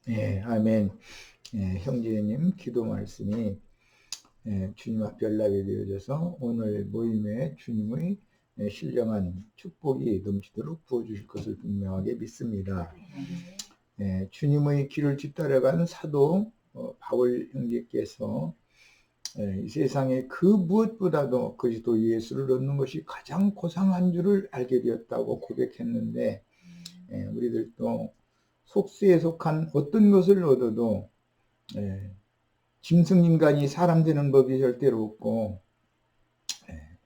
예, 아멘. 예, 형제님 기도 말씀이 주님 앞에 연락이 되어져서 오늘 모임에 주님의 신령한 축복이 넘치도록 부어주실 것을 분명하게 믿습니다. 주님의 길을 뒤따라간 사도 바울 형제께서 이 세상에 그 무엇보다도 그리스도 예수를 얻는 것이 가장 고상한 줄을 알게 되었다고 고백했는데, 우리들도 속세에 속한 어떤 것을 얻어도 짐승인간이 사람 되는 법이 절대로 없고,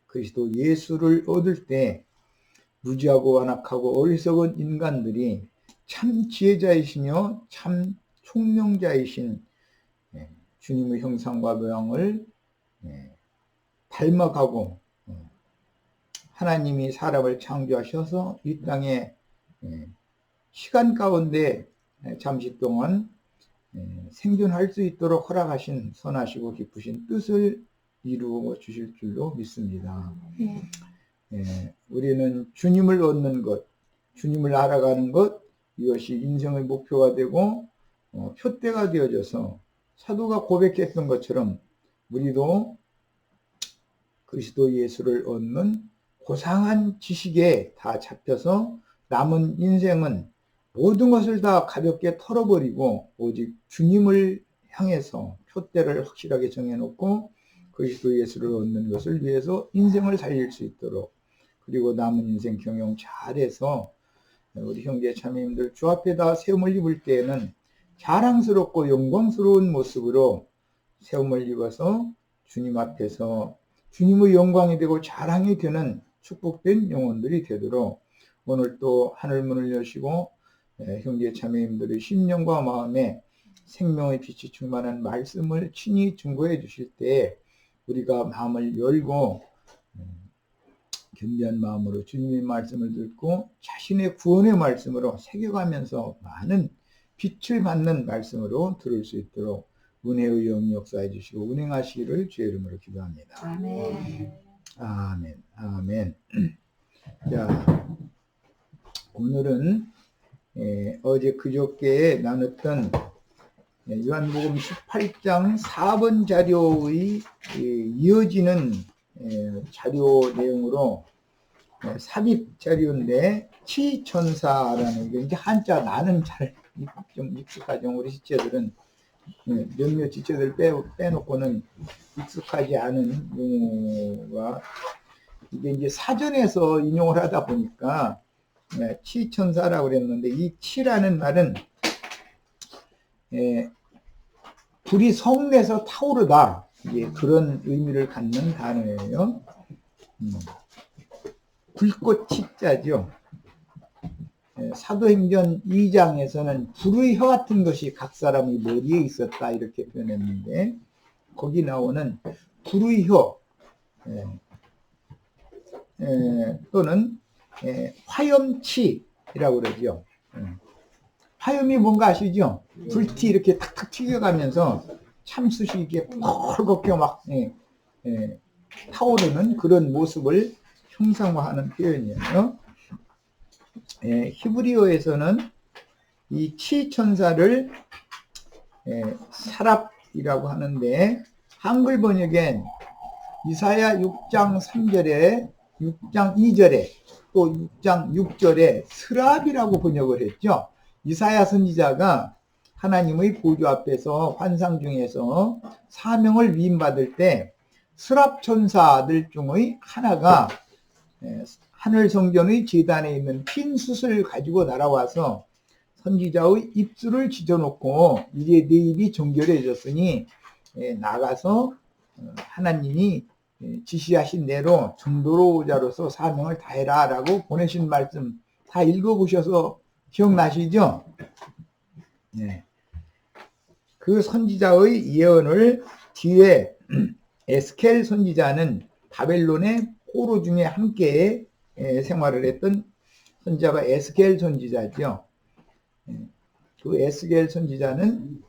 그리스도 예수를 얻을 때 무지하고 완악하고 어리석은 인간들이 참 지혜자이시며 참 총명자이신 주님의 형상과 모양을 닮아가고, 하나님이 사람을 창조하셔서 이 땅에 시간 가운데 잠시 동안 생존할 수 있도록 허락하신 선하시고 기쁘신 뜻을 이루어 주실 줄로 믿습니다. 우리는 주님을 얻는 것, 주님을 알아가는 것, 이것이 인생의 목표가 되고 표대가 되어져서 사도가 고백했던 것처럼 우리도 그리스도 예수를 얻는 고상한 지식에 다 잡혀서 남은 인생은 모든 것을 다 가볍게 털어버리고 오직 주님을 향해서 표대를 확실하게 정해놓고 그리스도 예수를 얻는 것을 위해서 인생을 살릴 수 있도록, 그리고 남은 인생 경영 잘해서 우리 형제 자매님들 주 앞에다 세움을 입을 때에는 자랑스럽고 영광스러운 모습으로 세움을 입어서 주님 앞에서 주님의 영광이 되고 자랑이 되는 축복된 영혼들이 되도록 오늘 또 하늘문을 여시고 형제 자매님들의 심령과 마음에 생명의 빛이 충만한 말씀을 친히 증거해 주실 때 우리가 마음을 열고 겸비한 마음으로 주님의 말씀을 듣고 자신의 구원의 말씀으로 새겨가면서 많은 빛을 받는 말씀으로 들을 수 있도록 은혜의 영이 역사해 주시고 운행하시기를 주의 이름으로 기도합니다. 아멘. 아멘. 아멘. 자, 오늘은 어제 그저께 나눴던 요한복음 18장 4번 자료의 이어지는 자료 내용으로 삽입 자료인데 치천사라는 게 이제 한자 나는 잘 좀 익숙하죠. 우리 지체들은 몇몇 지체들 빼놓고는 익숙하지 않은 용어가, 이게 이제 사전에서 인용을 하다 보니까 치천사라고 그랬는데, 이 치라는 말은 불이 성내서 타오르다, 이게 그런 의미를 갖는 단어예요. 불꽃 치자죠. 사도행전 2장에서는 불의 혀 같은 것이 각 사람의 머리에 있었다 이렇게 표현했는데, 거기 나오는 불의 혀 또는 화염치라고 그러죠. 화염이 뭔가 아시죠? 불티 이렇게 탁탁 튀겨가면서 참숯이 이렇게 펄겋게 막 타오르는 그런 모습을 형상화하는 표현이에요. 히브리어에서는 이 치천사를 사랍이라고 하는데, 한글 번역엔 이사야 6장 3절에 6장 2절에 또 6장 6절에 스랍이라고 번역을 했죠. 이사야 선지자가 하나님의 보좌 앞에서 환상 중에서 사명을 위임받을 때 스랍 천사들 중의 하나가 하늘 성전의 제단에 있는 핀 숯을 가지고 날아와서 선지자의 입술을 지져놓고 이제 네 입이 정결해졌으니 나가서 하나님이 지시하신 대로 전도로자로서 사명을 다해라 라고 보내신 말씀 다 읽어보셔서 기억나시죠? 네. 그 선지자의 예언을 뒤에 에스겔 선지자는 바벨론의 포로 중에 함께 생활을 했던 선지자가 에스겔 선지자죠. 그 에스겔 선지자는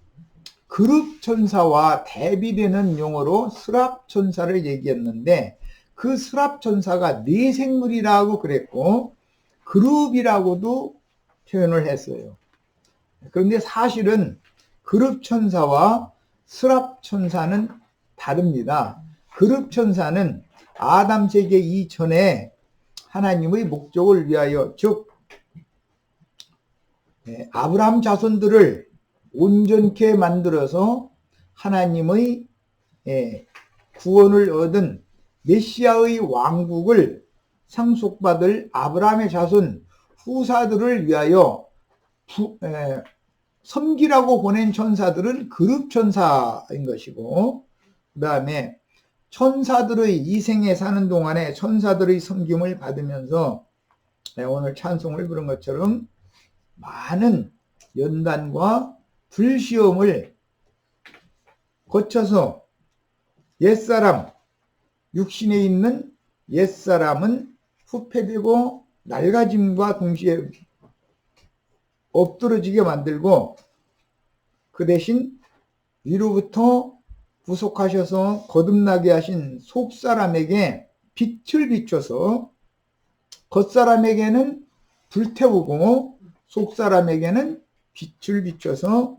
그룹 천사와 대비되는 용어로 스랍 천사를 얘기했는데, 그 스랍 천사가 네 생물이라고 그랬고 그룹이라고도 표현을 했어요. 그런데 사실은 그룹천사와 스랍천사는 다릅니다. 그룹천사는 아담 세계 이전에 하나님의 목적을 위하여, 즉 아브라함 자손들을 온전케 만들어서 하나님의 구원을 얻은 메시아의 왕국을 상속받을 아브라함의 자손 후사들을 위하여 섬기라고 보낸 천사들은 그룹천사인 것이고, 그 다음에 천사들의 이생에 사는 동안에 천사들의 섬김을 받으면서 오늘 찬송을 부른 것처럼 많은 연단과 불시험을 거쳐서 옛사람, 육신에 있는 옛사람은 후패되고 낡아짐과 동시에 엎드러지게 만들고, 그 대신 위로부터 구속하셔서 거듭나게 하신 속사람에게 빛을 비춰서 겉사람에게는 불태우고 속사람에게는 빛을 비춰서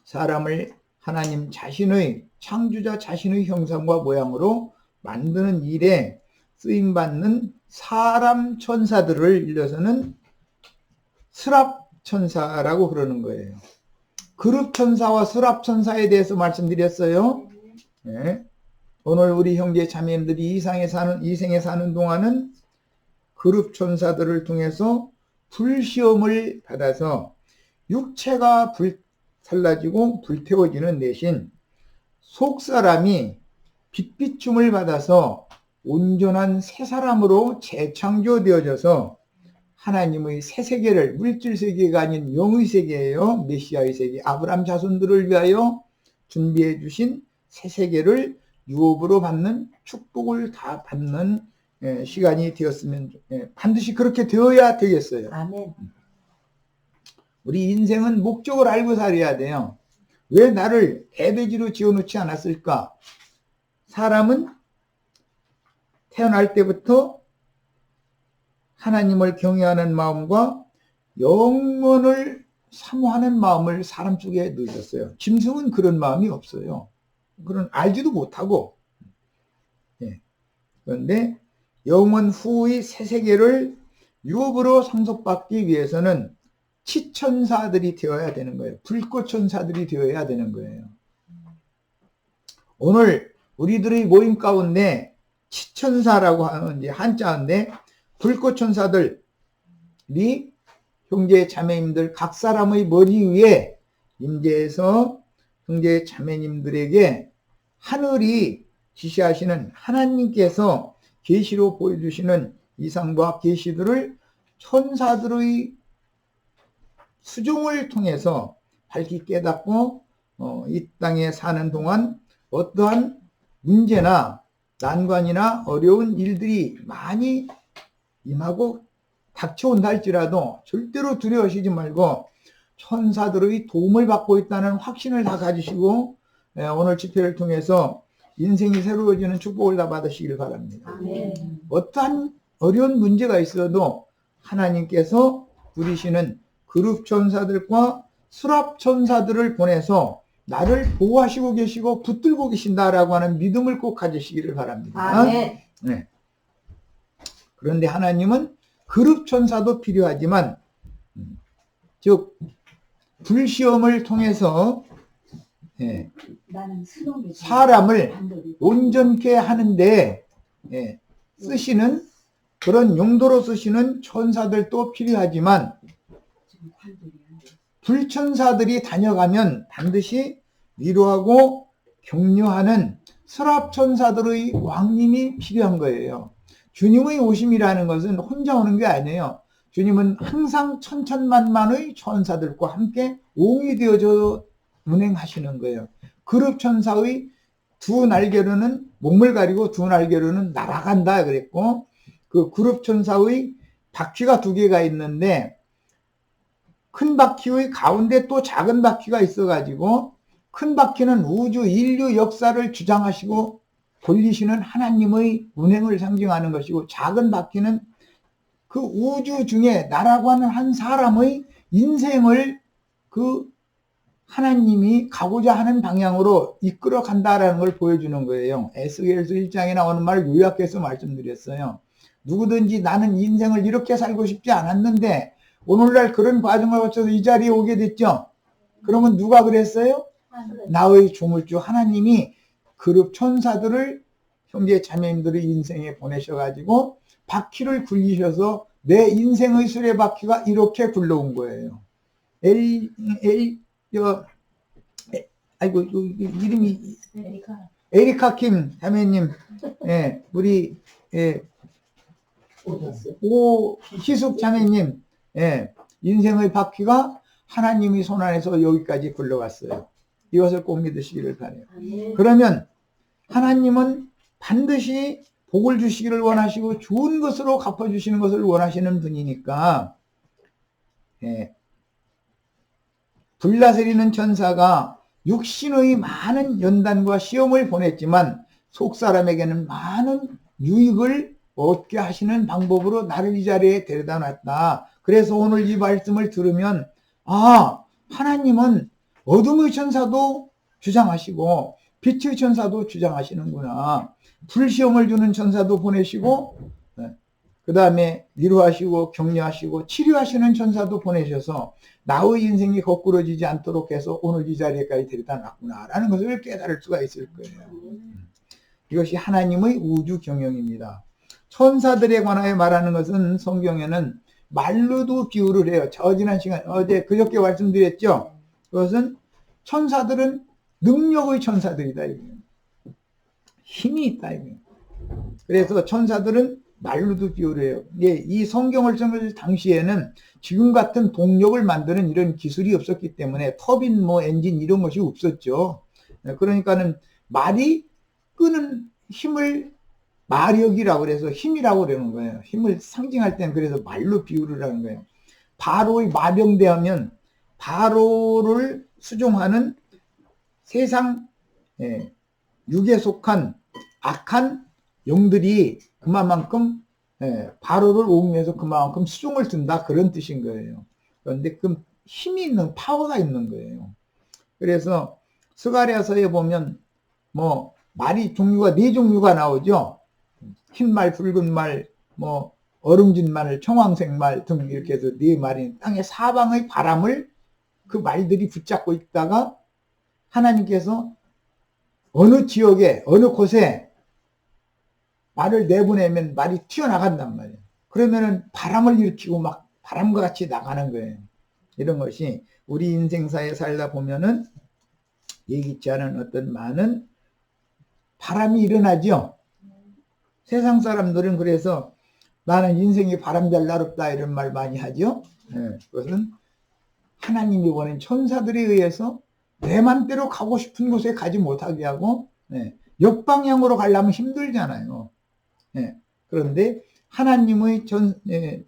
사람을 하나님 자신의 창조자 자신의 형상과 모양으로 만드는 일에 쓰임받는 사람 천사들을 일러서는 스랍천사라고 그러는 거예요. 그룹천사와 스랍천사에 대해서 말씀드렸어요. 네. 오늘 우리 형제 자매님들이 이생에 사는 동안은 그룹천사들을 통해서 불시험을 받아서 육체가 살라지고 불태워지는 대신 속사람이 빛비춤을 받아서 온전한 새 사람으로 재창조되어져서 하나님의 새 세계를, 물질 세계가 아닌 영의 세계예요. 메시아의 세계, 아브라함 자손들을 위하여 준비해 주신 새 세계를 유업으로 받는, 축복을 다 받는 시간이 되었으면, 반드시 그렇게 되어야 되겠어요. 아멘. 우리 인생은 목적을 알고 살아야 돼요. 왜 나를 배돼지로 지어놓지 않았을까? 사람은 태어날 때부터 하나님을 경외하는 마음과 영원을 사모하는 마음을 사람 속에 넣으셨어요. 짐승은 그런 마음이 없어요. 그런 알지도 못하고. 그런데 영원 후의 새 세계를 유업으로 상속받기 위해서는 치천사들이 되어야 되는 거예요. 불꽃천사들이 되어야 되는 거예요. 오늘 우리들의 모임 가운데 치천사라고 하는 이제 한자인데, 불꽃천사들이 형제 자매님들 각 사람의 머리 위에 임재해서 형제 자매님들에게 하늘이 지시하시는, 하나님께서 계시로 보여주시는 이상과 계시들을 천사들의 수종을 통해서 밝히 깨닫고 이 땅에 사는 동안 어떠한 문제나 난관이나 어려운 일들이 많이 임하고 닥쳐온다 할지라도 절대로 두려워하시지 말고 천사들의 도움을 받고 있다는 확신을 다 가지시고 오늘 집회를 통해서 인생이 새로워지는 축복을 다 받으시길 바랍니다. 아멘. 어떠한 어려운 문제가 있어도 하나님께서 부리시는 그룹천사들과 수랍천사들을 보내서 나를 보호하시고 계시고 붙들고 계신다라고 하는 믿음을 꼭 가지시기를 바랍니다. 아멘. 네. 그런데 하나님은 그룹천사도 필요하지만, 즉 불시험을 통해서 사람을 온전케 하는데 쓰시는, 그런 용도로 쓰시는 천사들도 필요하지만, 불천사들이 다녀가면 반드시 위로하고 격려하는 스랍천사들의 왕님이 필요한 거예요. 주님의 오심이라는 것은 혼자 오는 게 아니에요. 주님은 항상 천천만만의 천사들과 함께 옹이 되어져 운행하시는 거예요. 그룹천사의 두 날개로는 몸을 가리고 두 날개로는 날아간다 그랬고, 그 그룹천사의 바퀴가 두 개가 있는데 큰 바퀴의 가운데 또 작은 바퀴가 있어가지고, 큰 바퀴는 우주 인류 역사를 주장하시고 돌리시는 하나님의 운행을 상징하는 것이고, 작은 바퀴는 그 우주 중에 나라고 하는 한 사람의 인생을 그 하나님이 가고자 하는 방향으로 이끌어 간다라는 걸 보여주는 거예요. 에스겔서 1장에 나오는 말을 요약해서 말씀드렸어요. 누구든지 나는 인생을 이렇게 살고 싶지 않았는데 오늘날 그런 과정을 거쳐서 이 자리에 오게 됐죠. 그러면 누가 그랬어요? 나의 조물주 하나님이 그룹 천사들을 형제 자매님들의 인생에 보내셔가지고 바퀴를 굴리셔서 내 인생의 수레바퀴가 이렇게 굴러온 거예요. 이름이 에리카 킴 자매님, 예, 우리 희숙 자매님, 예, 인생의 바퀴가 하나님이 손 안에서 여기까지 굴러갔어요. 이것을 꼭 믿으시기를 바라요. 그러면 하나님은 반드시 복을 주시기를 원하시고 좋은 것으로 갚아주시는 것을 원하시는 분이니까, 예, 불나서리는 천사가 육신의 많은 연단과 시험을 보냈지만 속사람에게는 많은 유익을 얻게 하시는 방법으로 나를 이 자리에 데려다 놨다. 그래서 오늘 이 말씀을 들으면 하나님은 어둠의 천사도 주장하시고 빛의 천사도 주장하시는구나. 불시험을 주는 천사도 보내시고 그 다음에 위로하시고 격려하시고 치료하시는 천사도 보내셔서 나의 인생이 거꾸러지지 않도록 해서 오늘 이 자리에까지 데려다 놨구나 라는 것을 깨달을 수가 있을 거예요. 이것이 하나님의 우주 경영입니다. 천사들에 관하여 말하는 것은 성경에는 말로도 비유를 해요. 지난 시간 그저께 말씀드렸죠. 그것은 천사들은 능력의 천사들이다. 힘이 있다. 그래서 천사들은 말로도 비유를 해요. 이 성경을 쓴 당시에는 지금 같은 동력을 만드는 이런 기술이 없었기 때문에 터빈, 엔진 이런 것이 없었죠. 그러니까는 말이 끄는 힘을 마력이라고 그래서 힘이라고 그러는 거예요. 힘을 상징할 때는 그래서 말로 비유를 하는 거예요. 바로의 마병대하면 바로를 수종하는 세상 육에 속한 악한 영들이 그만큼 바로를 옹호해서 그만큼 수종을 든다 그런 뜻인 거예요. 그런데 그 힘이 있는 파워가 있는 거예요. 그래서 스가랴서에 보면 말이 종류가 4종류가 나오죠. 흰말, 붉은 말, 얼음진 말, 청황색 말 등 이렇게 해서 4말이 땅의 사방의 바람을 그 말들이 붙잡고 있다가 하나님께서 어느 지역에 어느 곳에 말을 내보내면 말이 튀어나간단 말이에요. 그러면은 바람을 일으키고 막 바람과 같이 나가는 거예요. 이런 것이 우리 인생사에 살다 보면은 예기치 않은 어떤 많은 바람이 일어나죠. 세상 사람들은 그래서 나는 인생이 바람잘 나롭다 이런 말 많이 하죠. 그것은 하나님이 보낸 천사들에 의해서 내 맘대로 가고 싶은 곳에 가지 못하게 하고 역방향으로 가려면 힘들잖아요. 그런데 하나님의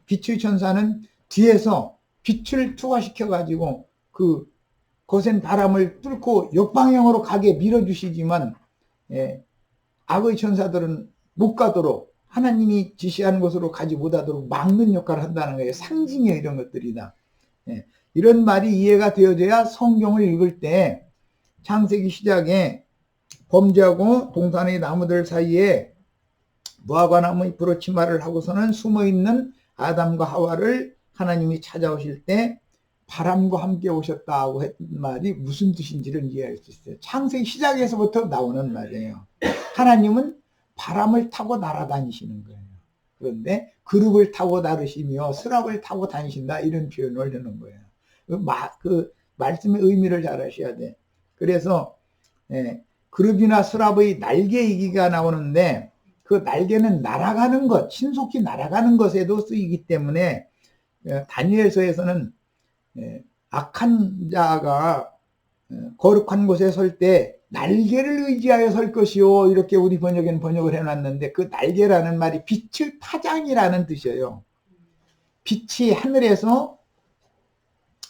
빛의 천사는 뒤에서 빛을 투과시켜 가지고 그 거센 바람을 뚫고 역방향으로 가게 밀어주시지만 악의 천사들은 못 가도록 하나님이 지시하는 곳으로 가지 못하도록 막는 역할을 한다는 거예요. 상징이에요. 이런 것들이다. 이런 말이 이해가 되어져야 성경을 읽을 때 창세기 시작에 범죄하고 동산의 나무들 사이에 무화과 나무 잎으로 치마를 하고서는 숨어있는 아담과 하와를 하나님이 찾아오실 때 바람과 함께 오셨다고 했던 말이 무슨 뜻인지를 이해할 수 있어요. 창세기 시작에서부터 나오는 말이에요. 하나님은 바람을 타고 날아다니시는 거예요. 그런데 그룹을 타고 나르시며 스랍을 타고 다니신다 이런 표현을 하는 거예요. 그 말씀의 의미를 잘 아셔야 돼. 그래서 그룹이나 스랍의 날개 얘기가 나오는데 그 날개는 날아가는 것, 신속히 날아가는 것에도 쓰이기 때문에 다니엘서에서는 악한 자가 거룩한 곳에 설 때 날개를 의지하여 설 것이요 이렇게 우리 번역에는 번역을 해놨는데 그 날개라는 말이 빛의 파장이라는 뜻이에요. 빛이 하늘에서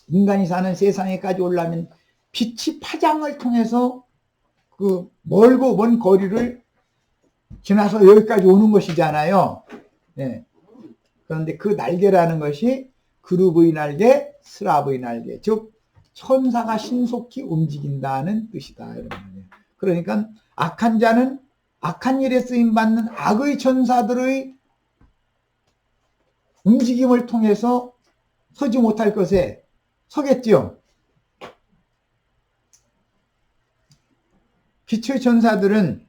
인간이 사는 세상에까지 올라면 빛이 파장을 통해서 그 멀고 먼 거리를 지나서 여기까지 오는 것이잖아요. 그런데 그 날개라는 것이 그룹의 날개, 스랍의 날개, 즉 천사가 신속히 움직인다는 뜻이다. 이런 말이에요. 그러니까 악한 자는 악한 일에 쓰임받는 악의 천사들의 움직임을 통해서 서지 못할 것에 서겠죠. 빛의 천사들은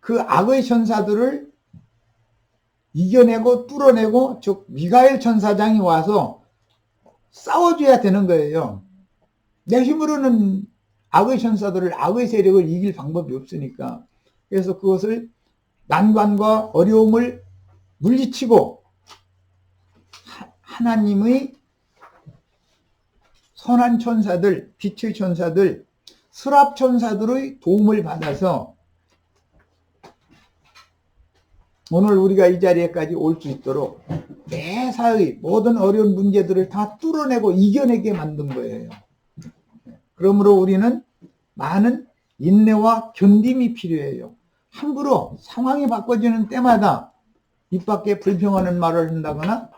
그 악의 천사들을 이겨내고 뚫어내고, 즉 미가엘 천사장이 와서 싸워줘야 되는 거예요. 내 힘으로는 악의 천사들을, 악의 세력을 이길 방법이 없으니까. 그래서 그것을 난관과 어려움을 물리치고 하나님의 선한 천사들, 빛의 천사들, 스랍 천사들의 도움을 받아서 오늘 우리가 이 자리에까지 올 수 있도록 매사의 모든 어려운 문제들을 다 뚫어내고 이겨내게 만든 거예요. 그러므로 우리는 많은 인내와 견딤이 필요해요. 함부로 상황이 바꿔지는 때마다 입 밖에 불평하는 말을 한다거나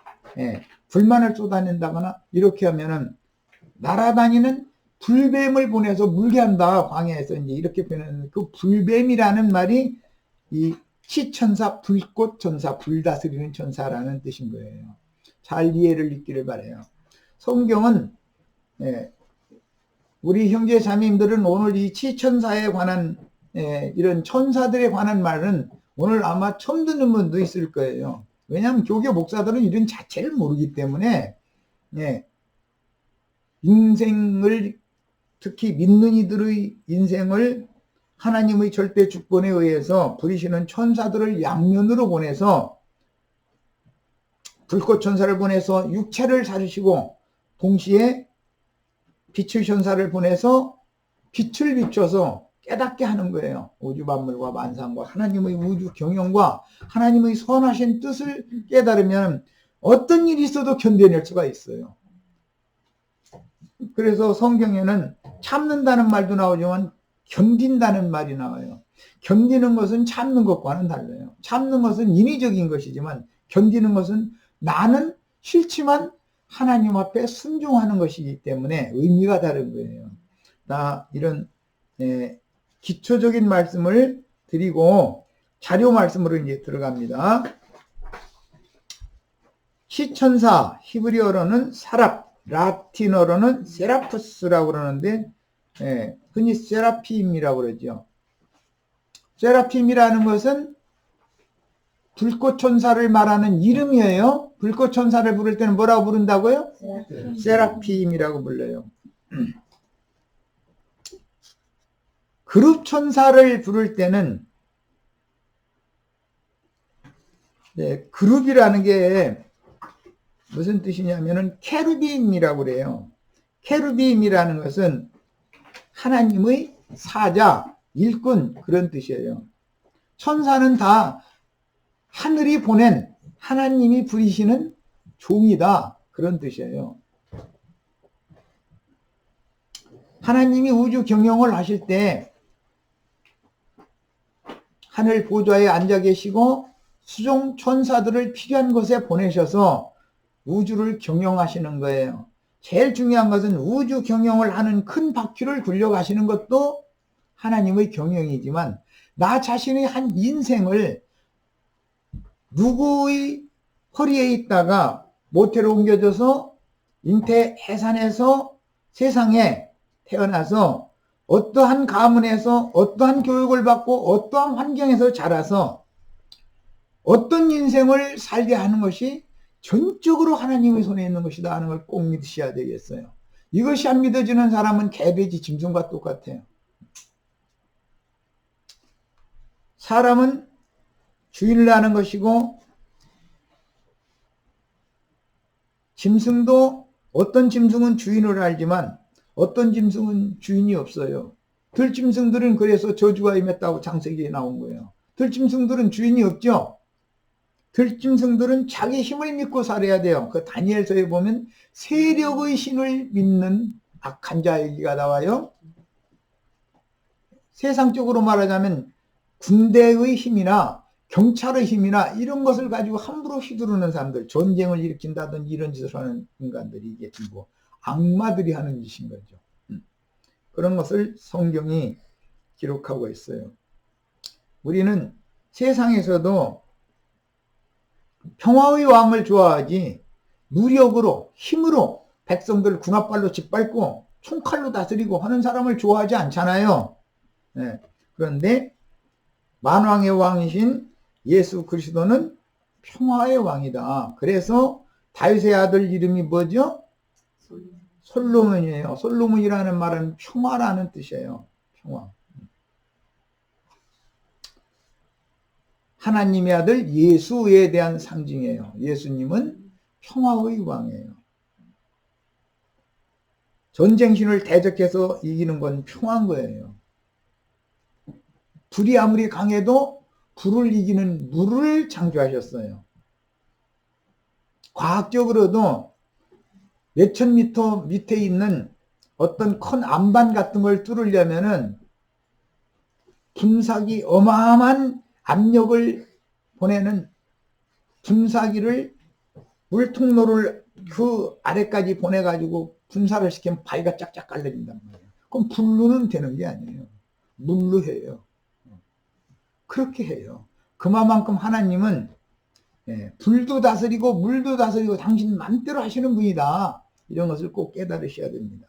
불만을 쏟아낸다거나 이렇게 하면은 날아다니는 불뱀을 보내서 물게 한다. 광야에서 이제 이렇게 표현하는 그 불뱀이라는 말이 이 시천사, 불꽃천사, 불다스리는 천사라는 뜻인 거예요. 잘 이해를 있기를 바라요. 성경은 우리 형제 자매님들은 오늘 이 시천사에 관한 이런 천사들에 관한 말은 오늘 아마 처음 듣는 분도 있을 거예요. 왜냐하면 교계 목사들은 이런 자체를 모르기 때문에 인생을, 특히 믿는 이들의 인생을 하나님의 절대 주권에 의해서 부리시는 천사들을 양면으로 보내서, 불꽃 천사를 보내서 육체를 살리시고 동시에 빛의 천사를 보내서 빛을 비춰서 깨닫게 하는 거예요. 우주 만물과 만상과 하나님의 우주 경영과 하나님의 선하신 뜻을 깨달으면 어떤 일이 있어도 견뎌낼 수가 있어요. 그래서 성경에는 참는다는 말도 나오지만 견딘다는 말이 나와요. 견디는 것은 참는 것과는 달라요. 참는 것은 인위적인 것이지만 견디는 것은 나는 싫지만 하나님 앞에 순종하는 것이기 때문에 의미가 다른 거예요. 나 이런 기초적인 말씀을 드리고 자료 말씀으로 이제 들어갑니다. 시천사, 히브리어로는 사랍, 라틴어로는 세라푸스라고 그러는데 흔히 세라핌이라고 그러죠. 세라핌이라는 것은 불꽃천사를 말하는 이름이에요. 불꽃천사를 부를 때는 뭐라고 부른다고요? 세라핌이라고 불러요. 그룹천사를 부를 때는 그룹이라는 게 무슨 뜻이냐면은 케루빔이라고 그래요. 케루빔이라는 것은 하나님의 사자, 일꾼 그런 뜻이에요. 천사는 다 하늘이 보낸 하나님이 부리시는 종이다 그런 뜻이에요. 하나님이 우주 경영을 하실 때 하늘 보좌에 앉아 계시고 수종 천사들을 필요한 곳에 보내셔서 우주를 경영하시는 거예요. 제일 중요한 것은 우주 경영을 하는 큰 바퀴를 굴려가시는 것도 하나님의 경영이지만 나 자신의 한 인생을 누구의 허리에 있다가 모태로 옮겨져서 잉태 해산해서 세상에 태어나서 어떠한 가문에서 어떠한 교육을 받고 어떠한 환경에서 자라서 어떤 인생을 살게 하는 것이 전적으로 하나님의 손에 있는 것이다 하는 걸 꼭 믿으셔야 되겠어요. 이것이 안 믿어지는 사람은 개돼지 짐승과 똑같아요. 사람은 주인을 아는 것이고 짐승도 어떤 짐승은 주인을 알지만 어떤 짐승은 주인이 없어요. 들짐승들은 그래서 저주가 임했다고 창세기에 나온 거예요. 들짐승들은 주인이 없죠. 들짐승들은 자기 힘을 믿고 살아야 돼요. 그 다니엘서에 보면 세력의 신을 믿는 악한 자 얘기가 나와요. 세상적으로 말하자면 군대의 힘이나 경찰의 힘이나 이런 것을 가지고 함부로 휘두르는 사람들, 전쟁을 일으킨다든지 이런 짓을 하는 인간들이 이게 뭐 악마들이 하는 짓인 거죠. 그런 것을 성경이 기록하고 있어요. 우리는 세상에서도 평화의 왕을 좋아하지 무력으로 힘으로 백성들을 궁합발로 짓밟고 총칼로 다스리고 하는 사람을 좋아하지 않잖아요. 네. 그런데 만왕의 왕이신 예수 그리스도는 평화의 왕이다. 그래서 다윗의 아들 이름이 뭐죠? 솔로몬이에요. 솔로몬이라는 말은 평화라는 뜻이에요. 평화. 하나님의 아들 예수에 대한 상징이에요. 예수님은 평화의 왕이에요. 전쟁신을 대적해서 이기는 건 평화인 거예요. 불이 아무리 강해도 불을 이기는 물을 창조하셨어요. 과학적으로도 몇천 미터 밑에 있는 어떤 큰 암반 같은 걸 뚫으려면은 분사기, 어마어마한 압력을 보내는 분사기를 물통로를 그 아래까지 보내가지고 분사를 시키면 바위가 짝짝 깔려진단 말이에요. 그럼 불로는 되는 게 아니에요. 물로 해요. 그렇게 해요. 그만큼 하나님은 불도 다스리고 물도 다스리고 당신 맘대로 하시는 분이다. 이런 것을 꼭 깨달으셔야 됩니다.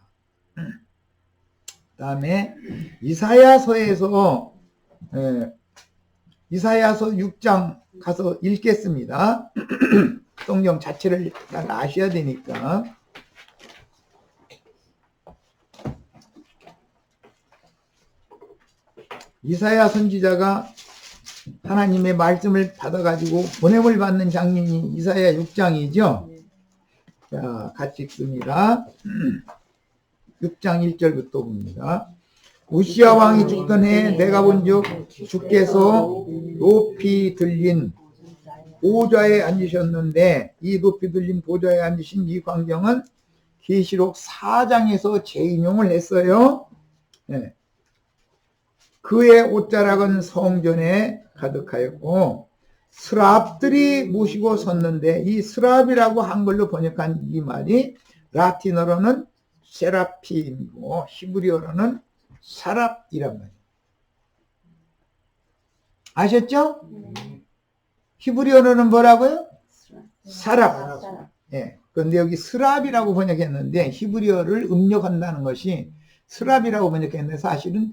그 다음에 이사야서에서 이사야서 6장 가서 읽겠습니다. 성경 자체를 잘 아셔야 되니까. 이사야 선지자가 하나님의 말씀을 받아가지고 보냄을 받는 장면이 이사야 6장이죠. 자, 같이 읽습니다. 6장 1절부터 봅니다. 우시야 왕이 죽던 해 내가 본즉 주께서 높이 들린 보좌에 앉으셨는데, 이 높이 들린 보좌에 앉으신 이 광경은 계시록 4장에서 재인용을 했어요. 네. 그의 옷자락은 성전에 가득하였고 스랍들이 모시고 섰는데, 이 스랍이라고 한글로 번역한 이 말이 라틴어로는 세라핌이고 히브리어로는 사랍이란 말이에요. 아셨죠? 히브리어로는 뭐라고요? 사랍. 예. 그런데 여기 스랍이라고 번역했는데 히브리어를 음력한다는 것이 스랍이라고 번역했는데 사실은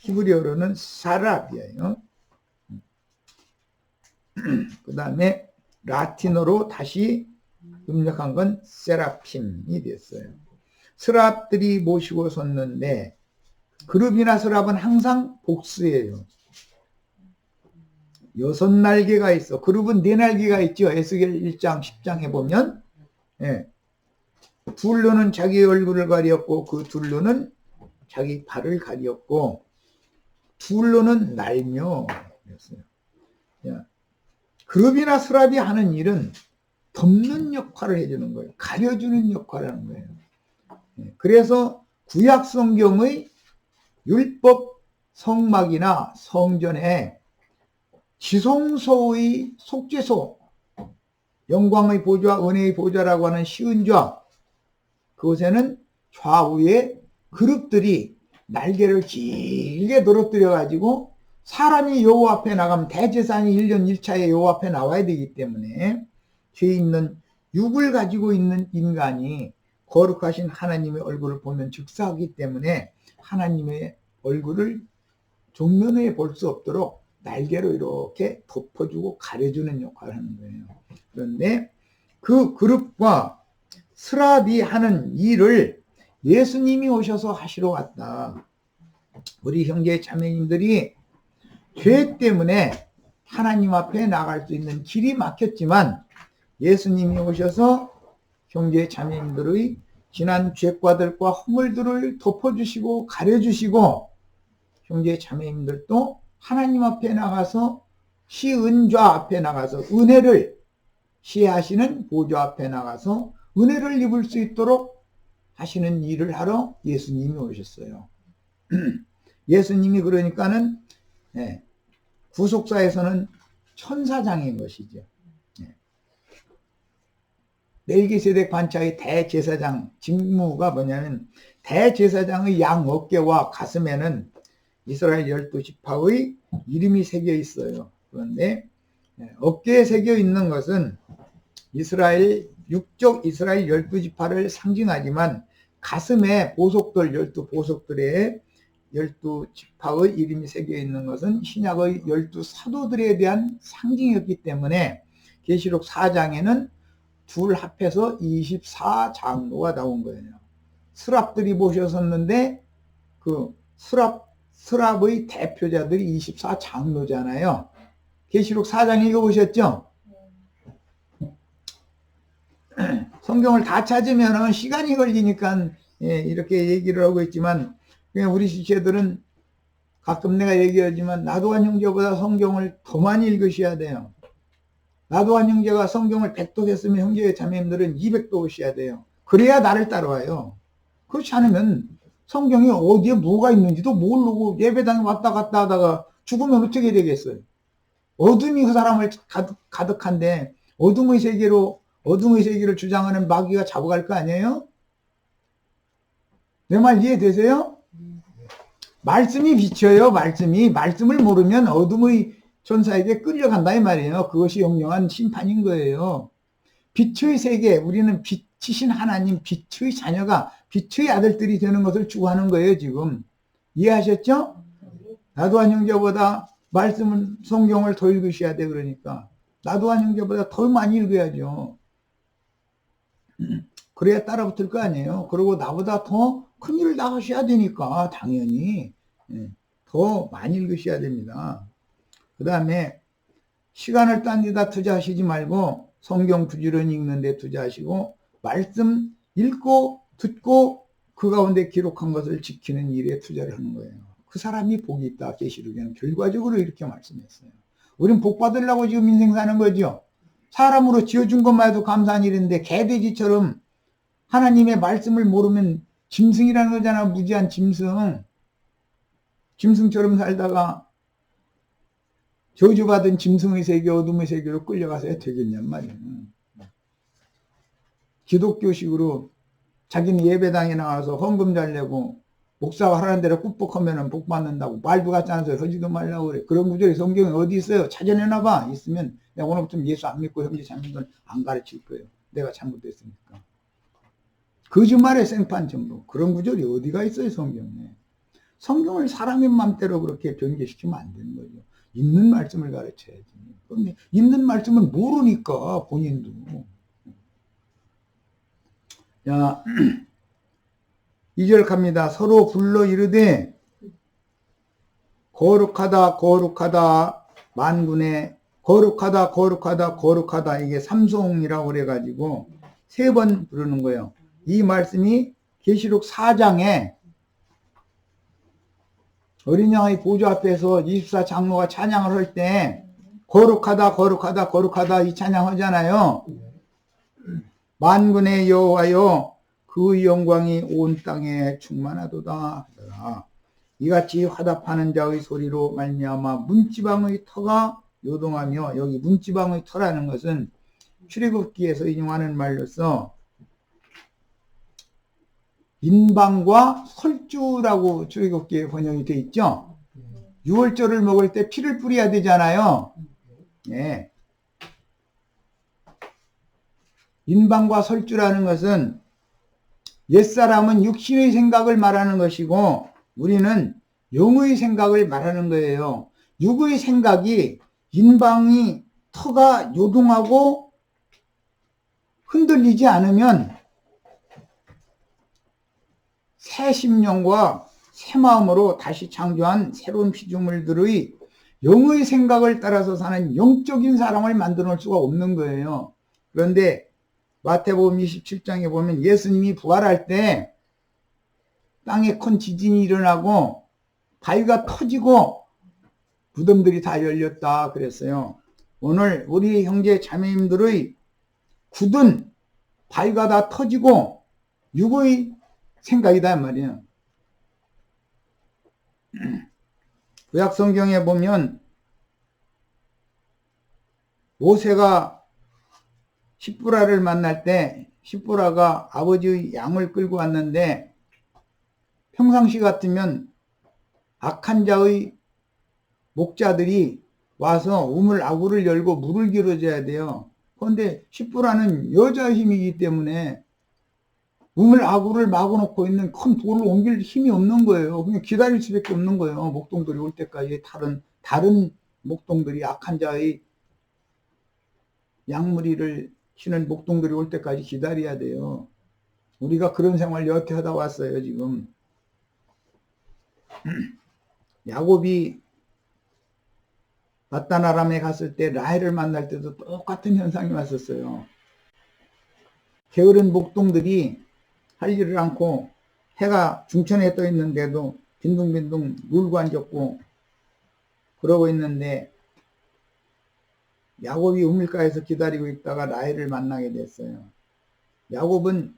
히브리어로는 사랍이에요. 그 다음에 라틴어로 다시 음력한 건 세라핌이 됐어요. 스랍들이 모시고 섰는데, 그룹이나 스랍은 항상 복수예요. 6날개가 있어. 그룹은 4날개가 있죠. 에스겔 1장 10장에 보면 둘로는 자기 얼굴을 가리었고 그 둘로는 자기 발을 가리었고 둘로는 날며 그랬어요. 그룹이나 스랍이 하는 일은 덮는 역할을 해주는 거예요. 가려주는 역할을 하는 거예요. 그래서 구약 성경의 율법 성막이나 성전에 지성소의 속죄소, 영광의 보좌, 은혜의 보좌라고 하는 시은좌, 그곳에는 좌우에 그룹들이 날개를 길게 늘어뜨려 가지고 사람이 여호와 앞에 나가면 대제사장이 1년 1차에 여호와 앞에 나와야 되기 때문에 죄 있는 육을 가지고 있는 인간이 거룩하신 하나님의 얼굴을 보면 즉사하기 때문에 하나님의 얼굴을 정면에 볼 수 없도록 날개로 이렇게 덮어주고 가려주는 역할을 하는 거예요. 그런데 그 그룹과 스랍이 하는 일을 예수님이 오셔서 하시러 왔다. 우리 형제 자매님들이 죄 때문에 하나님 앞에 나갈 수 있는 길이 막혔지만 예수님이 오셔서 형제 자매님들의 지난 죄과들과 허물들을 덮어주시고 가려주시고 형제 자매님들도 하나님 앞에 나가서 시은좌 앞에 나가서 은혜를 시하시는 보좌 앞에 나가서 은혜를 입을 수 있도록 하시는 일을 하러 예수님이 오셨어요. 예수님이 그러니까는 구속사에서는 천사장인 것이죠. 멜기세덱 반차의 대제사장 직무가 뭐냐면 대제사장의 양 어깨와 가슴에는 이스라엘 12지파의 이름이 새겨 있어요. 그런데 어깨에 새겨 있는 것은 이스라엘 육적 이스라엘 12지파를 상징하지만 가슴에 보석들 12보석들의 12지파의 이름이 새겨 있는 것은 신약의 12사도들에 대한 상징이었기 때문에 계시록 4장에는 둘 합해서 24장로가 나온 거예요. 스랍들이 모셨었는데 그 스랍의 대표자들이 24장로잖아요. 계시록 4장 읽어보셨죠? 성경을 다 찾으면 시간이 걸리니까 이렇게 얘기를 하고 있지만 그냥 우리 지체들은 가끔 내가 얘기하지만 나도한 형제보다 성경을 더 많이 읽으셔야 돼요. 나도한 형제가 성경을 100도 했으면 형제 자매님들은 200도 오셔야 돼요. 그래야 나를 따라와요. 그렇지 않으면 성경이 어디에 뭐가 있는지도 모르고 예배당에 왔다 갔다 하다가 죽으면 어떻게 되겠어요? 어둠이 그 사람을 가득한데 어둠의 세계를 주장하는 마귀가 잡아갈 거 아니에요? 내 말 이해되세요? 말씀이 비춰요. 말씀을 모르면 어둠의 전사에게 끌려간다 이 말이에요. 그것이 영영한 심판인 거예요. 빛의 세계, 우리는 빛이신 하나님, 빛의 자녀가 빛의 아들들이 되는 것을 추구하는 거예요. 지금 이해하셨죠? 나도한 형제보다 말씀은 성경을 더 읽으셔야 돼. 그러니까 나도한 형제보다 더 많이 읽어야죠. 그래야 따라붙을 거 아니에요. 그리고 나보다 더 큰 일을 다 하셔야 되니까 당연히 더 많이 읽으셔야 됩니다. 그 다음에 시간을 딴 데다 투자하시지 말고 성경 부지런히 읽는 데 투자하시고 말씀 읽고 듣고 그 가운데 기록한 것을 지키는 일에 투자를 하는 거예요. 그 사람이 복이 있다. 계시록에는 결과적으로 이렇게 말씀했어요. 우린 복 받으려고 지금 인생 사는 거죠. 사람으로 지어준 것만 해도 감사한 일인데 개돼지처럼 하나님의 말씀을 모르면 짐승이라는 거잖아. 무지한 짐승처럼 살다가 저주받은 짐승의 세계, 어둠의 세계로 끌려가서야 되겠냔 말이에요. 기독교식으로 자기는 예배당에 나와서 헌금 잘 내고 목사가 하라는 대로 꾹꾹하면 복 받는다고 말도 같지 않아서 하지도 말라고 그래. 그런 구절이 성경에 어디 있어요? 찾아내놔봐. 있으면 내가 오늘부터 예수 안 믿고 형제 자매들 안 가르칠 거예요. 내가 잘못됐으니까. 거짓말의 생판 전부. 그런 구절이 어디가 있어요, 성경에. 성경을 사람의 맘대로 그렇게 변개시키면 안 되는 거죠. 있는 말씀을 가르쳐야지. 그런데 있는 말씀은 모르니까 본인도. 자, 2절 갑니다. 서로 불러 이르되 거룩하다 거룩하다 만군의 거룩하다 이게 삼송이라고 그래가지고 3번 부르는 거예요. 이 말씀이 계시록 4장에 어린 양의 보좌 앞에서 24장로가 찬양을 할 때 거룩하다 이 찬양하잖아요. 만군의 여호와여 그 영광이 온 땅에 충만하도다 하더라. 이같이 화답하는 자의 소리로 말미암아 문지방의 터가 요동하며, 여기 문지방의 터라는 것은 출애굽기에서 인용하는 말로서 인방과 설주라고 출애굽기에 번역이 되어 있죠. 유월절을 먹을 때 피를 뿌려야 되잖아요. 예. 인방과 설주라는 것은 옛사람은 육신의 생각을 말하는 것이고 우리는 영의 생각을 말하는 거예요. 육의 생각이 인방이 터가 요동하고 흔들리지 않으면 새 심령과 새 마음으로 다시 창조한 새로운 피조물들의 영의 생각을 따라서 사는 영적인 사람을 만들어 놓을 수가 없는 거예요. 그런데 마태복음 27장에 보면 예수님이 부활할 때 땅에 큰 지진이 일어나고 바위가 터지고 무덤들이 다 열렸다 그랬어요. 오늘 우리 형제 자매님들의 굳은 바위가 다 터지고 육의 생각이다 말이에요. 구약 성경에 보면 모세가 십부라를 만날 때 십부라가 아버지의 양을 끌고 왔는데 평상시 같으면 악한 자의 목자들이 와서 우물 아구를 열고 물을 길어줘야 돼요. 그런데 십부라는 여자 힘이기 때문에 우물 아구를 막아놓고 있는 큰 돌을 옮길 힘이 없는 거예요. 그냥 기다릴 수밖에 없는 거예요. 목동들이 올 때까지 다른 목동들이 악한 자의 양무리를 치는 목동들이 올 때까지 기다려야 돼요. 우리가 그런 생활 여태 하다 왔어요, 지금. 야곱이 바단 아람에 갔을 때 라헬을 만날 때도 똑같은 현상이 왔었어요. 게으른 목동들이 할 일을 않고 해가 중천에 떠 있는데도 빈둥빈둥 놀고 앉았고 그러고 있는데 야곱이 우물가에서 기다리고 있다가 라헬을 만나게 됐어요. 야곱은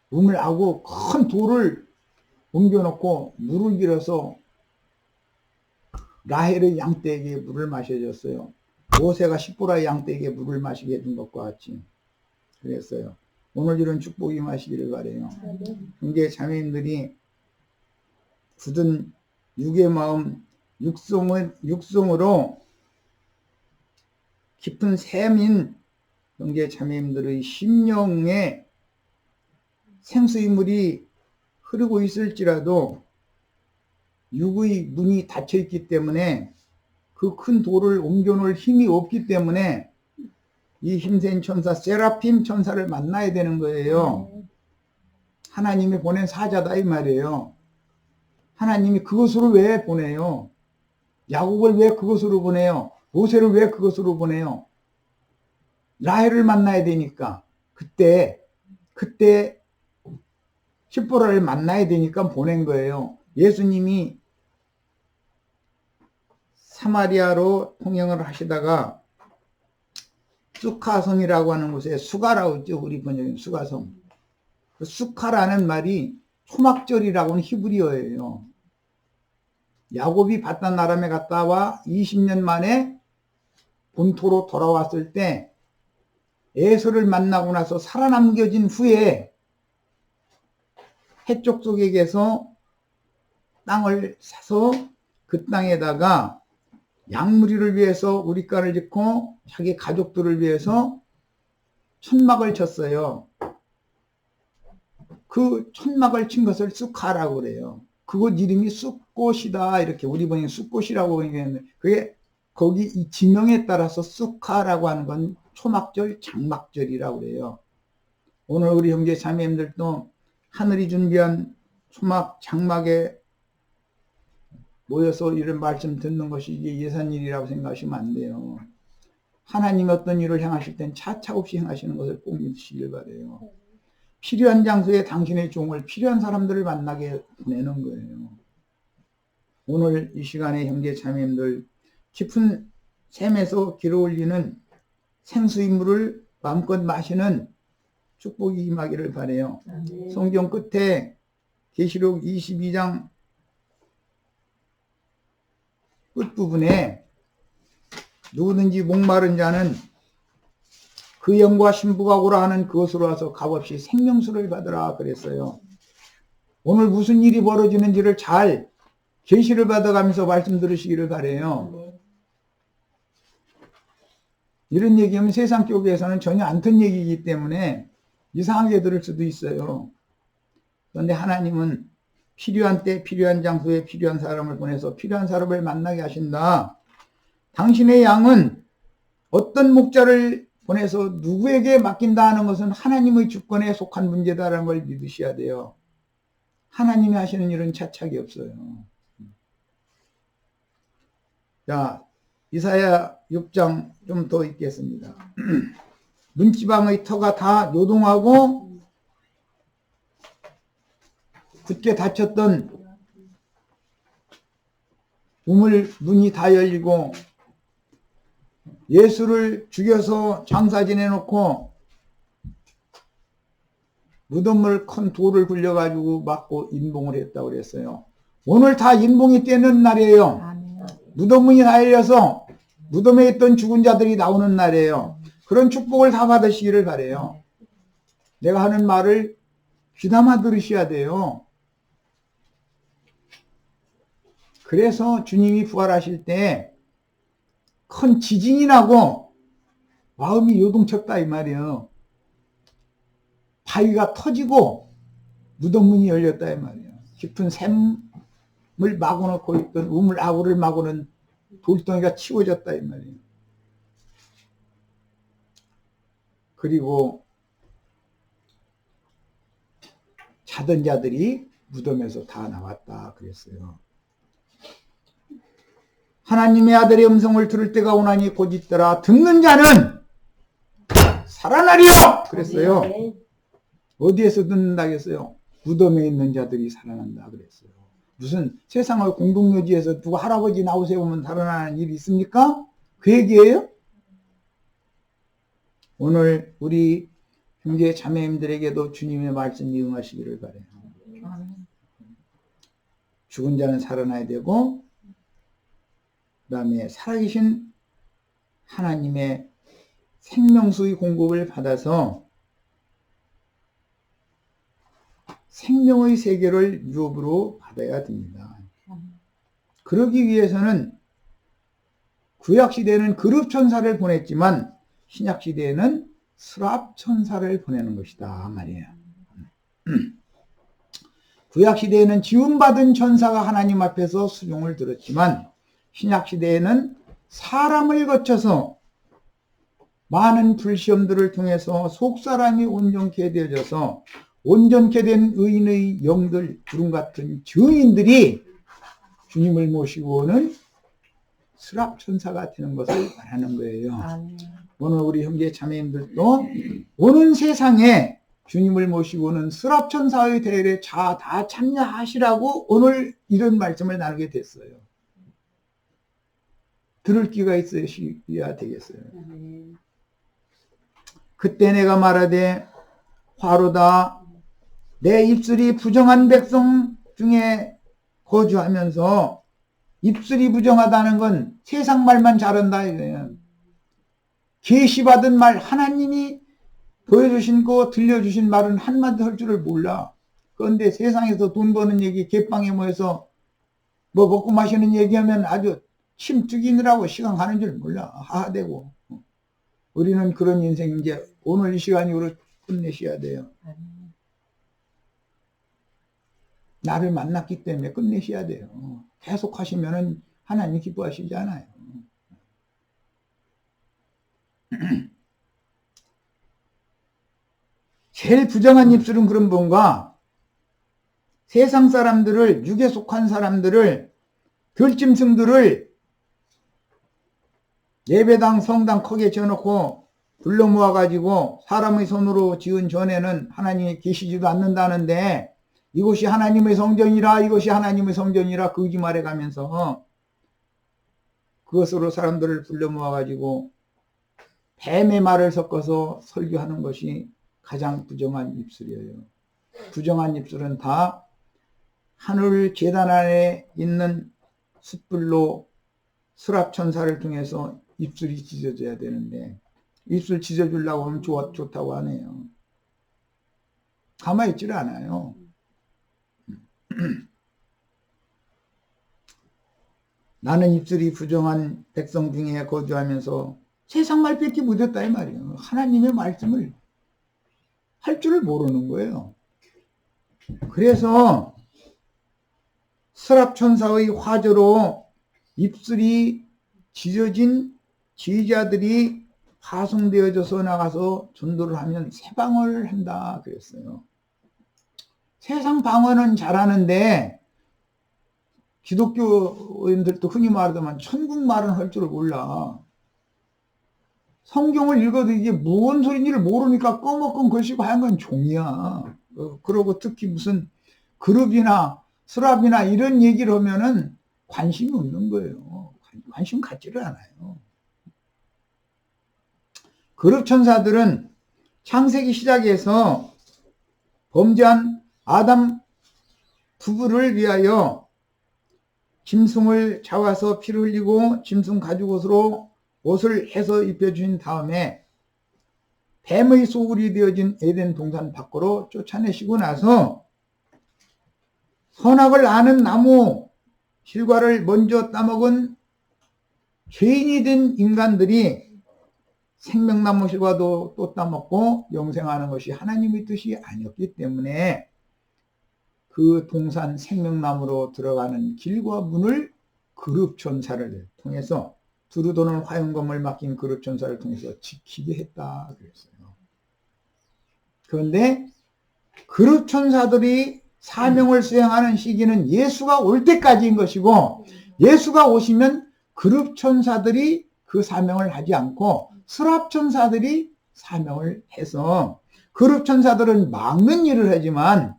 우물하고 큰 돌을 옮겨놓고 물을 길어서 라헬의 양떼에게 물을 마셔줬어요. 모세가 십보라의 양떼에게 물을 마시게 해준 것과 같이 그랬어요. 오늘 이런 축복이 마시기를 바래요. 형제 자매님들이 굳은 육의 마음 육성으로 깊은 샘인 형제 자매님들의 심령에 생수의 물이 흐르고 있을지라도 육의 문이 닫혀 있기 때문에 그 큰 돌을 옮겨놓을 힘이 없기 때문에 이 힘센 천사 세라핌 천사를 만나야 되는 거예요. 하나님이 보낸 사자다 이 말이에요. 하나님이 그것으로 왜 보내요? 야곱을 왜 그것으로 보내요? 모세를 왜 그것으로 보내요? 라헬을 만나야 되니까 그때 십보라를 만나야 되니까 보낸 거예요. 예수님이 사마리아로 통행을 하시다가 수카성이라고 하는 곳에 수가라고 있죠. 우리 번역은 수가성. 그 수카라는 말이 초막절이라고 하는 히브리어예요. 야곱이 바단 아람에 갔다 와 20년 만에 본토로 돌아왔을 때 에서를 만나고 나서 살아남겨진 후에 해쪽 속에게서 땅을 사서 그 땅에다가 양무리를 위해서 우리가를 짓고 자기 가족들을 위해서 천막을 쳤어요. 그 천막을 친 것을 쑥하라고 그래요. 그곳 이름이 쑥꽃이다 이렇게 우리 번역에 쑥꽃이라고 얘기했는데 그게 거기 이 지명에 따라서 쑥하라고 하는 건 초막절, 장막절이라고 그래요. 오늘 우리 형제 자매님들도 하늘이 준비한 초막, 장막에 모여서 이런 말씀 듣는 것이 이게 예산일이라고 생각하시면 안 돼요. 하나님이 어떤 일을 행하실 땐 차차없이 행하시는 것을 꼭 믿으시길 바래요. 필요한 장소에 당신의 종을 필요한 사람들을 만나게 보내는 거예요. 오늘 이 시간에 형제 자매님들 깊은 샘에서 길어올리는 생수의 물을 마음껏 마시는 축복이 임하기를 바래요. 성경 끝에 계시록 22장 끝부분에 누구든지 목마른 자는 그 영과 신부가 오라 하는 그것으로 와서 값없이 생명수를 받으라 그랬어요. 오늘 무슨 일이 벌어지는지를 잘 계시를 받아가면서 말씀 들으시기를 바래요. 이런 얘기하면 세상 쪽에서는 전혀 안 튼 얘기이기 때문에 이상하게 들을 수도 있어요. 그런데 하나님은 필요한 때 필요한 장소에 필요한 사람을 보내서 필요한 사람을 만나게 하신다. 당신의 양은 어떤 목자를 보내서 누구에게 맡긴다 하는 것은 하나님의 주권에 속한 문제다라는 걸 믿으셔야 돼요. 하나님이 하시는 일은 차착이 없어요. 자, 이사야 6장 좀 더 읽겠습니다. 문지방의 터가 다 요동하고 굳게 닫혔던 우물 문이 다 열리고 예수를 죽여서 장사 지내놓고 무덤을 큰 돌을 굴려가지고 막고 인봉을 했다고 그랬어요. 오늘 다 인봉이 떼는 날이에요. 무덤문이 다 열려서 무덤에 있던 죽은 자들이 나오는 날이에요. 그런 축복을 다 받으시기를 바래요. 내가 하는 말을 귀담아 들으셔야 돼요. 그래서 주님이 부활하실 때 큰 지진이 나고 마음이 요동쳤다 이 말이에요. 바위가 터지고 무덤문이 열렸다 이 말이에요. 깊은 샘을 막아놓고 있던 우물 아구를 막고는 돌덩이가 치워졌다 이 말이에요. 그리고 자던 자들이 무덤에서 다 나왔다 그랬어요. 하나님의 아들의 음성을 들을 때가 오나니 곧 있더라. 듣는 자는 살아나리요 그랬어요. 어디에서 듣는다 그랬어요? 무덤에 있는 자들이 살아난다 그랬어요. 무슨 세상의 공동묘지에서 누가 할아버지 나오세요 하면 살아나는 일이 있습니까? 그 얘기예요? 오늘 우리 형제 자매님들에게도 주님의 말씀이 응하시기를 바라요. 죽은 자는 살아나야 되고 그 다음에 살아계신 하나님의 생명수의 공급을 받아서 생명의 세계를 유업으로 받아야 됩니다. 그러기 위해서는 구약시대에는 그룹천사를 보냈지만 신약시대에는 스랍천사를 보내는 것이다 말이에요. 구약시대에는 지음받은 천사가 하나님 앞에서 수종을 들었지만 신약시대에는 사람을 거쳐서 많은 불시험들을 통해서 속사람이 온전케 되어져서 온전케 된 의인의 영들, 구름같은 증인들이 주님을 모시고 오는 스랍천사가 되는 것을 말하는 거예요. 오늘 우리 형제 자매님들도 오는 세상에 주님을 모시고 오는 스랍천사의 대회에 다 참여하시라고 오늘 이런 말씀을 나누게 됐어요. 들을 귀가 있으셔야 되겠어요. 그때 내가 말하되 화로다 내 입술이 부정한 백성 중에 거주하면서 입술이 부정하다는 건 세상 말만 잘한다 이거예요. 계시받은 말 하나님이 보여주신 거 들려주신 말은 한마디 할 줄을 몰라. 그런데 세상에서 돈 버는 얘기 갯방에 모여서 뭐 먹고 마시는 얘기하면 아주 침 죽이느라고 시간 가는 줄 몰라. 하하되고. 우리는 그런 인생 이제 오늘 이 시간으로 끝내셔야 돼요. 나를 만났기 때문에 끝내셔야 돼요. 계속 하시면은 하나님 기뻐하시지 않아요. 제일 부정한 입술은 그런 뭔가 세상 사람들을 육에 속한 사람들을 들짐승들을 예배당 성당 크게 지어놓고 불러 모아가지고 사람의 손으로 지은 전에는 하나님이 계시지도 않는다는데 이곳이 하나님의 성전이라 이것이 하나님의 성전이라 거짓말해 가면서 그것으로 사람들을 불러 모아가지고 뱀의 말을 섞어서 설교하는 것이 가장 부정한 입술이에요. 부정한 입술은 다 하늘 제단 안에 있는 숯불로 스랍천사를 통해서 입술이 찢어져야 되는데 입술 찢어주려고 하면 좋다고 하네요. 가만히 있지를 않아요. 나는 입술이 부정한 백성 중에 거주하면서 세상 말 뺏기 못했다 이 말이에요. 하나님의 말씀을 할 줄을 모르는 거예요. 그래서 스랍천사의 화조로 입술이 찢어진 지휘자들이 파송되어져서 나가서 전도를 하면 세방을 한다 그랬어요. 세상 방언은 잘하는데 기독교인들도 흔히 말하지만 천국 말은 할 줄을 몰라. 성경을 읽어도 이게 무슨 소리인지를 모르니까 꺼먹건 것이고 하얀 건 종이야. 그러고 특히 무슨 그룹이나 스랍이나 이런 얘기를 하면은 관심이 없는 거예요. 관심 갖지를 않아요. 그룹 천사들은 창세기 시작에서 범죄한 아담 부부를 위하여 짐승을 잡아서 피를 흘리고 짐승 가죽옷으로 옷을 해서 입혀준 다음에 뱀의 소굴이 되어진 에덴 동산 밖으로 쫓아내시고 나서 선악을 아는 나무 실과를 먼저 따먹은 죄인이 된 인간들이 생명나무 실과도 또 따먹고 영생하는 것이 하나님의 뜻이 아니었기 때문에 그 동산 생명나무로 들어가는 길과 문을 그룹천사를 통해서 두루 도는 화용검을 맡긴 그룹천사를 통해서 지키게 했다 그랬어요. 그런데 그룹천사들이 사명을 수행하는 시기는 예수가 올 때까지인 것이고, 예수가 오시면 그룹천사들이 그 사명을 하지 않고 수랍천사들이 사명을 해서, 그룹천사들은 막는 일을 하지만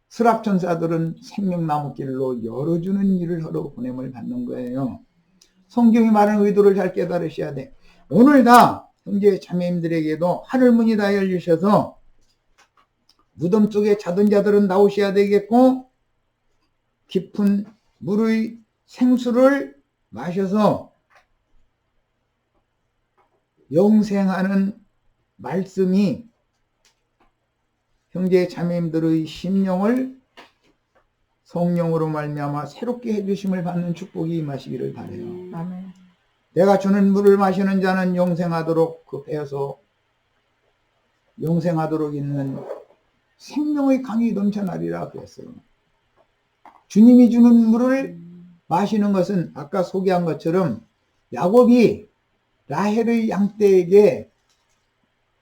수랍천사들은 생명나무길로 열어주는 일을 하러 보냄을 받는 거예요. 성경이 말하는 의도를 잘 깨달으셔야 돼. 오늘 다 형제 자매님들에게도 하늘문이 다 열리셔서 무덤 속에 자던 자들은 나오셔야 되겠고, 깊은 물의 생수를 마셔서 영생하는 말씀이 형제 자매님들의 심령을 성령으로 말미암아 새롭게 해주심을 받는 축복이 임하시기를 바라요. 아멘. 내가 주는 물을 마시는 자는 영생하도록 그 배에서 영생하도록 있는 생명의 강이 넘쳐나리라 그랬어요. 주님이 주는 물을 마시는 것은 아까 소개한 것처럼 야곱이 라헬의 양떼에게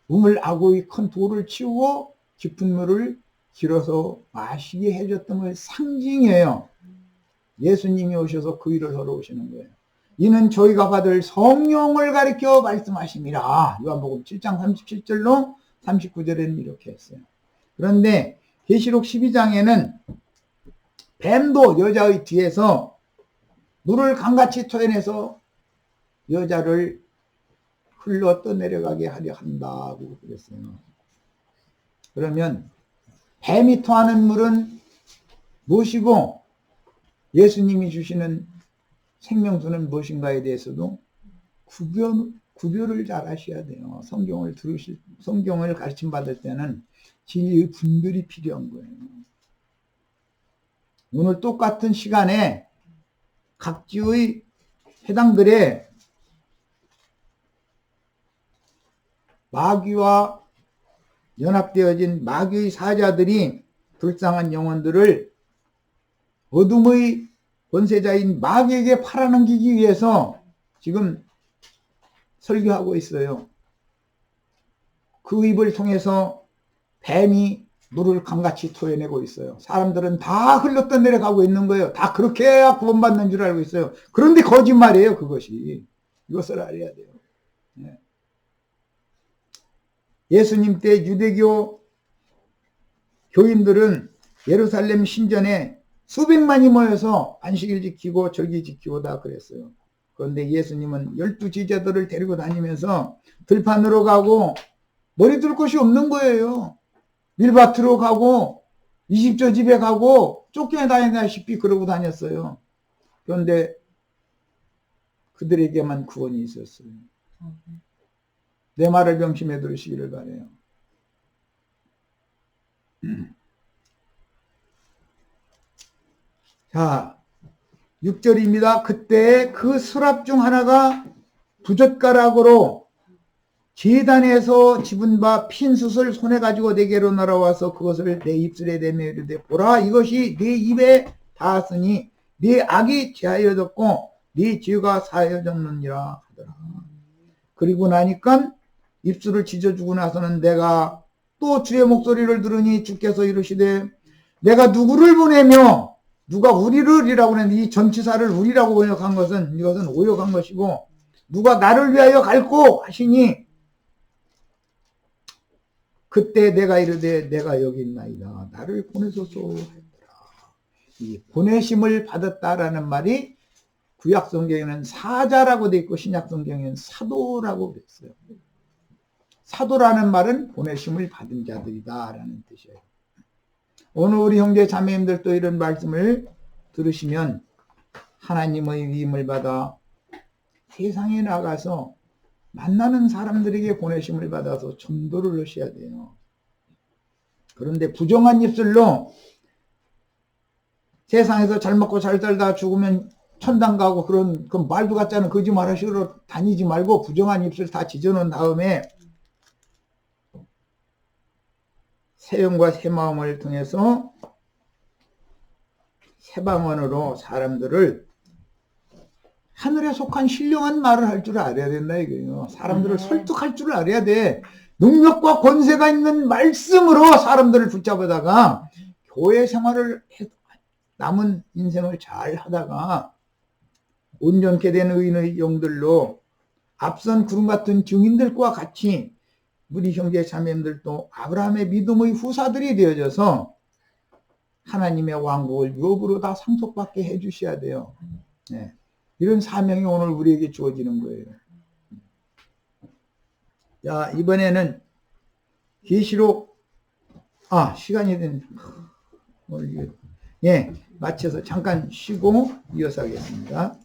우물 아구의 큰 돌을 치우고 깊은 물을 길어서 마시게 해줬던 것의 상징이에요. 예수님이 오셔서 그 일을 하러 오시는 거예요. 이는 저희가 받을 성령을 가리켜 말씀하심이라. 요한복음 7장 37절로 39절에는 이렇게 했어요. 그런데 계시록 12장에는 뱀도 여자의 뒤에서 물을 강같이 토해내서 여자를 흘러 떠내려가게 하려 한다고 그랬어요. 그러면 뱀이 토하는 물은 무엇이고 예수님이 주시는 생명수는 무엇인가에 대해서도 구별을 잘 하셔야 돼요. 성경을 가르침 받을 때는 진리의 분별이 필요한 거예요. 오늘 똑같은 시간에 각지의 회당들에 마귀와 연합되어진 마귀의 사자들이 불쌍한 영혼들을 어둠의 권세자인 마귀에게 팔아넘기기 위해서 지금 설교하고 있어요. 그 입을 통해서 뱀이 물을 강같이 토해내고 있어요. 사람들은 다 흘러 떠내려가고 있는 거예요. 다 그렇게 해야 구원받는 줄 알고 있어요. 그런데 거짓말이에요, 그것이. 이것을 알아야 돼요. 예수님 때 유대교 교인들은 예루살렘 신전에 수백만이 모여서 안식일 지키고 절기 지키고 다 그랬어요. 그런데 예수님은 12제자들을 데리고 다니면서 들판으로 가고 머리 둘 곳이 없는 거예요. 밀밭으로 가고 이집저 집에 가고 쫓겨다니다시피 그러고 다녔어요. 그런데 그들에게만 구원이 있었어요. 내 말을 명심해 들으시기를 바라요. 자, 6절입니다. 그때 그 수랍 중 하나가 부젓가락으로 제단에서 집은 바 핀숯을 손에 가지고 내게로 날아와서 그것을 내 입술에 대며 이르되 보라, 이것이 네 입에 닿았으니 네 악이 제하여졌고 네 죄가 사하여졌느니라 하더라. 그리고 나니까 입술을 찢어주고 나서는 내가 또 주의 목소리를 들으니 주께서 이르시되 내가 누구를 보내며, 누가 우리를 이라고 했는데 이 전치사를 우리라고 번역한 것은 이것은 오역한 것이고, 누가 나를 위하여 갈고 하시니 그때 내가 이르되 내가 여기 있나이다. 나를 보내소서 했더라. 이 보내심을 받았다라는 말이 구약 성경에는 사자라고 되어 있고 신약 성경에는 사도라고 되어 있어요. 사도라는 말은 보내심을 받은 자들이다 라는 뜻이에요. 오늘 우리 형제 자매님들도 이런 말씀을 들으시면 하나님의 위임을 받아 세상에 나가서 만나는 사람들에게 보내심을 받아서 전도를 하셔야 돼요. 그런데 부정한 입술로 세상에서 잘 먹고 잘 살다 죽으면 천당 가고 그런 그 말도 같지 않은 거짓말 하시러 다니지 말고 부정한 입술 다 지져놓은 다음에 새 영과 새 마음을 통해서 새 방언으로 사람들을 하늘에 속한 신령한 말을 할 줄 알아야 된다 이거예요. 사람들을 설득할 줄 알아야 돼. 능력과 권세가 있는 말씀으로 사람들을 붙잡아다가 교회 생활을 남은 인생을 잘 하다가 온전케 된 의인의 영들로 앞선 구름 같은 증인들과 같이 우리 형제 자매님들도 아브라함의 믿음의 후사들이 되어져서 하나님의 왕국을 유업으로 다 상속받게 해주셔야 돼요. 네. 이런 사명이 오늘 우리에게 주어지는 거예요. 자, 이번에는 계시록 시간이 된 오늘 예, 마쳐서 잠깐 쉬고 이어서 하겠습니다.